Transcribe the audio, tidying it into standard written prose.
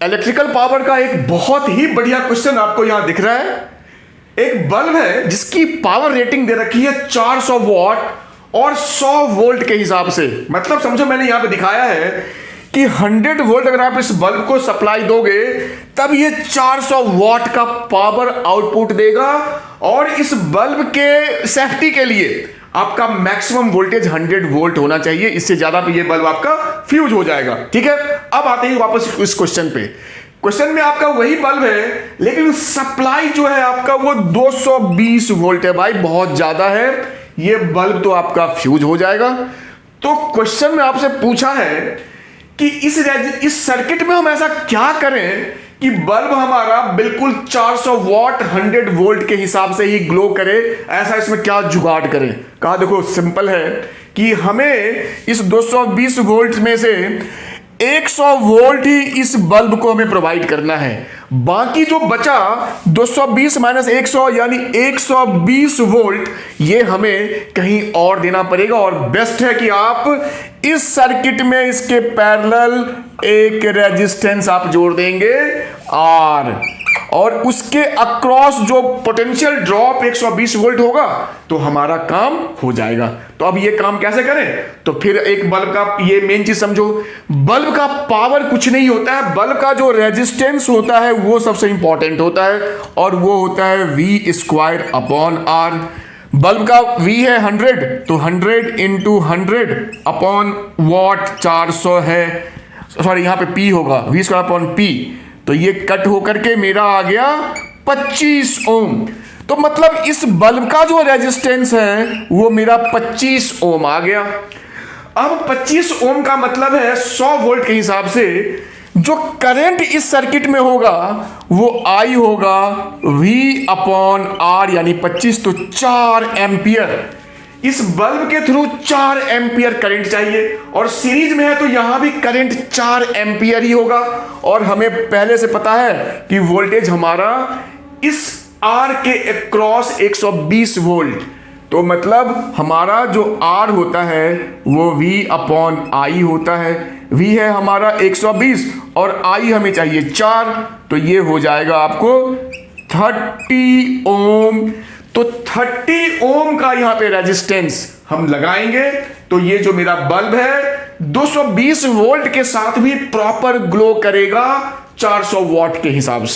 Electrical power का एक बहुत ही बढ़िया क्वेश्चन आपको यहां दिख रहा है। एक बल्ब है जिसकी पावर रेटिंग दे रखी है 400 वॉट और 100 वोल्ट के हिसाब से। मतलब समझो मैंने यहां पे दिखाया है कि 100 वोल्ट अगर आप इस बल्ब को सप्लाई दोगे तब ये 400 वॉट का पावर आउटपुट देगा, और इस बल्ब के सेफ्टी के लिए आपका मैक्सिमम वोल्टेज 100 वोल्ट होना चाहिए। इससे ज्यादा पे ये बल्ब आपका फ्यूज हो जाएगा। ठीक है, अब आते हैं वापस इस क्वेश्चन पे। क्वेश्चन में आपका वही बल्ब है लेकिन सप्लाई जो है आपका वो 220 वोल्ट है। भाई बहुत ज्यादा है, ये बल्ब तो आपका फ्यूज हो जाएगा। तो क्वेश्चन में आपसे पूछा है कि इस सर्किट में हम ऐसा क्या करें कि बल्ब हमारा बिल्कुल 400 वॉट 100 वोल्ट के हिसाब से ही ग्लो करे। ऐसा इसमें क्या जुगाड़ करें? कहा देखो सिंपल है कि हमें इस 220 वोल्ट में से 100 वोल्ट ही इस बल्ब को हमें प्रोवाइड करना है। बाकी जो बचा 220 माइनस 100 यानी 120 वोल्ट, ये हमें कहीं और देना पड़ेगा। और बेस्ट है कि आप इस सर्किट में इसके पैरेलल एक रेजिस्टेंस आप जोड़ देंगे R, और उसके अक्रॉस जो पोटेंशियल ड्रॉप 120 वोल्ट होगा तो हमारा काम हो जाएगा। तो अब ये काम कैसे करें? तो फिर एक बल्ब का ये मेन चीज समझो, बल्ब का पावर कुछ नहीं होता है, बल्ब का जो रेजिस्टेंस होता है वो सबसे इंपॉर्टेंट होता है, और वो होता है V² अपॉन R। बल्ब का V है 100, तो 100 इंटू 100 अपॉन वॉट 400 है, सॉरी यहां पे P होगा, V² अपॉन P। तो ये कट होकर के मेरा आ गया 25 ओम। तो मतलब इस बल्ब का जो रेजिस्टेंस है वो मेरा 25 ओम आ गया। अब 25 ओम का मतलब है 100 वोल्ट के हिसाब से जो करंट इस सर्किट में होगा वो I होगा V अपॉन R यानी 25, तो 4 एम्पियर। इस बल्ब के थ्रू 4 एम्पियर करंट चाहिए, और सीरीज में है तो यहां भी करंट 4 एम्पियर ही होगा। और हमें पहले से पता है कि वोल्टेज हमारा इस R के अक्रॉस 120 वोल्ट, तो मतलब हमारा जो R होता है वो V अपॉन I होता है। V है हमारा 120 और I हमें चाहिए 4, तो ये हो जाएगा आपको 30 ओम। तो 30 ओम का यहां पे रेजिस्टेंस हम लगाएंगे तो ये जो मेरा बल्ब है 220 वोल्ट के साथ भी प्रॉपर ग्लो करेगा 400 वॉट के हिसाब से।